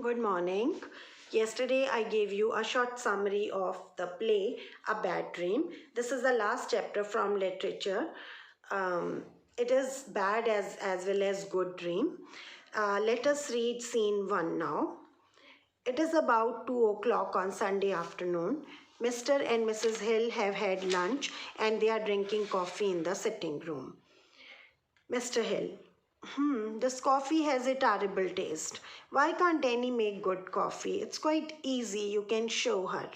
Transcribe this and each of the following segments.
Good morning. Yesterday I gave you a short summary of the play A Bad Dream. This is the last chapter from literature. Um, it is bad as well as good dream. Let us read scene 1 now. It is about 2 o'clock on Sunday afternoon. Mr. and Mrs. Hill have had lunch and they are drinking coffee in the sitting room. Mr. Hill, this coffee has a terrible taste. Why can't Annie make good coffee? It's quite easy, you can show her.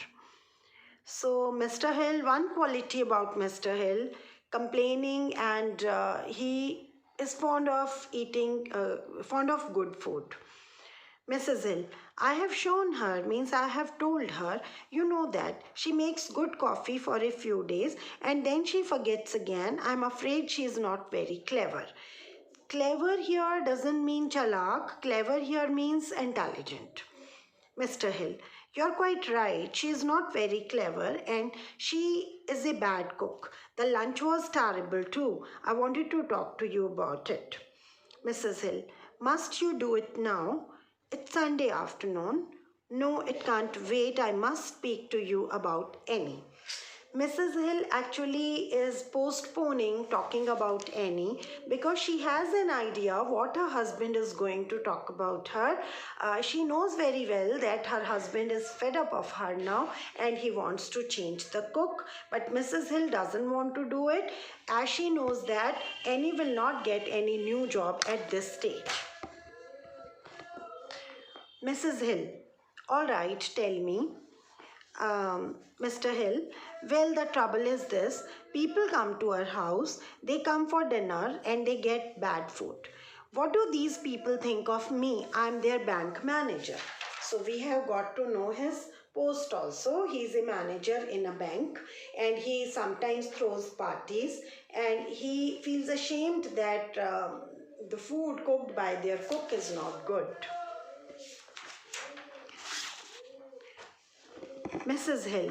So, Mr. Hill, one quality about Mr. Hill, complaining and he is fond of good food. Mrs. Hill, I have shown her, means I have told her, you know that she makes good coffee for a few days and then she forgets again. I'm afraid she is not very clever. Clever here doesn't mean chalak, clever here means intelligent. Mr. Hill, you're quite right. She is not very clever and she is a bad cook. The lunch was terrible too. I wanted to talk to you about it. Mrs. Hill, must you do it now? It's Sunday afternoon. No, it can't wait. I must speak to you about Annie. Mrs. Hill actually is postponing talking about Annie because she has an idea what her husband is going to talk about her. She knows very well that her husband is fed up of her now and he wants to change the cook. But Mrs. Hill doesn't want to do it as she knows that Annie will not get any new job at this stage. Mrs. Hill, all right, tell me. Mr. Hill, well, the trouble is this people come to our house, they come for dinner and they get bad food. What do these people think of me? I'm their bank manager. So we have got to know his post also. He's a manager in a bank and he sometimes throws parties and he feels ashamed that the food cooked by their cook is not good. Mrs. Hill,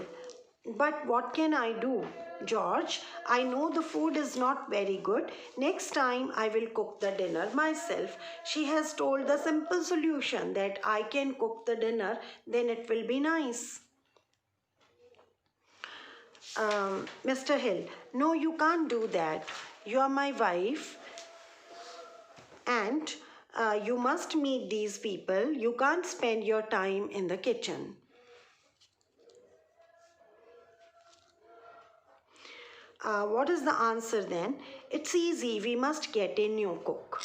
but what can I do? George, I know the food is not very good. Next time I will cook the dinner myself. She has told the simple solution that I can cook the dinner, then it will be nice. Mr. Hill, no, you can't do that. You are my wife and you must meet these people. You can't spend your time in the kitchen. What is the answer then? It's easy, we must get a new cook.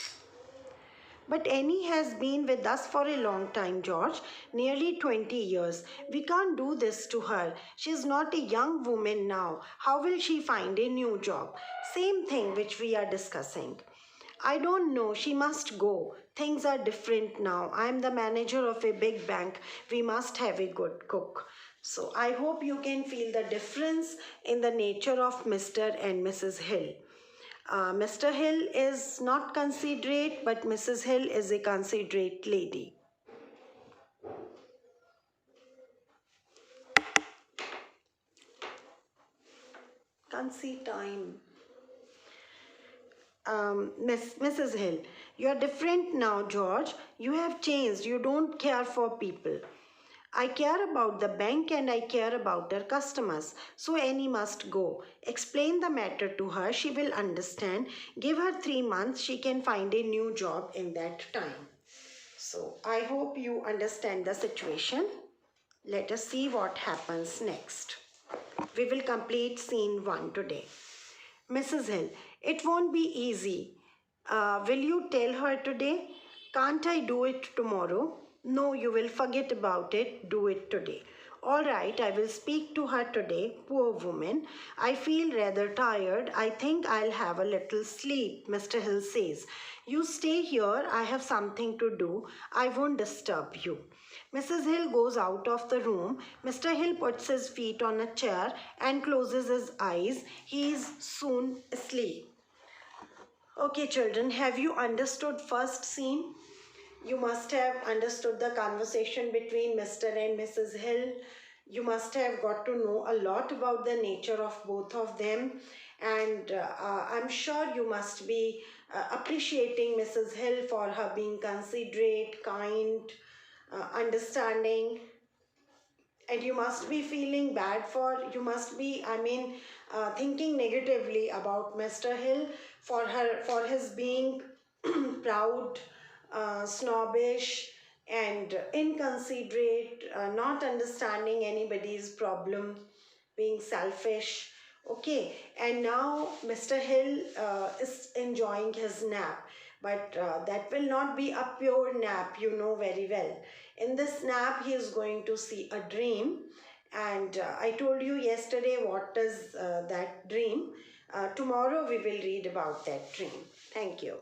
But Annie has been with us for a long time, George, nearly 20 years. We can't do this to her. She's not a young woman now. How will she find a new job? Same thing which we are discussing. I don't know. She must go. Things are different now. I'm the manager of a big bank. We must have a good cook. So I hope you can feel the difference in the nature of Mr. and Mrs. Hill. Mr. Hill is not considerate, but Mrs. Hill is a considerate lady. Can't see time. Mrs. Hill, you're different now, George. You have changed. You don't care for people. I care about the bank and I care about her customers. So Annie must go. Explain the matter to her. She will understand. Give her 3 months. She can find a new job in that time. So I hope you understand the situation. Let us see what happens next. We will complete scene 1 today. Mrs. Hill, it won't be easy. Will you tell her today? Can't I do it tomorrow? No, you will forget about it. Do it today. All right, I will speak to her today. Poor woman. I feel rather tired. I think I'll have a little sleep, Mr. Hill says. You stay here. I have something to do. I won't disturb you. Mrs. Hill goes out of the room. Mr. Hill puts his feet on a chair and closes his eyes. He is soon asleep. Okay, children, have you understood first scene? You must have understood the conversation between Mr. and Mrs. Hill. You must have got to know a lot about the nature of both of them. And I'm sure you must be appreciating Mrs. Hill for her being considerate, kind, understanding, and you must be feeling bad for, you must be, thinking negatively about Mr. Hill for for his being proud, snobbish, and inconsiderate, not understanding anybody's problem, being selfish. Okay, and now Mr. Hill is enjoying his nap, but that will not be a pure nap, you know very well. In this nap, he is going to see a dream, and I told you yesterday what is that dream. Tomorrow we will read about that dream. Thank you.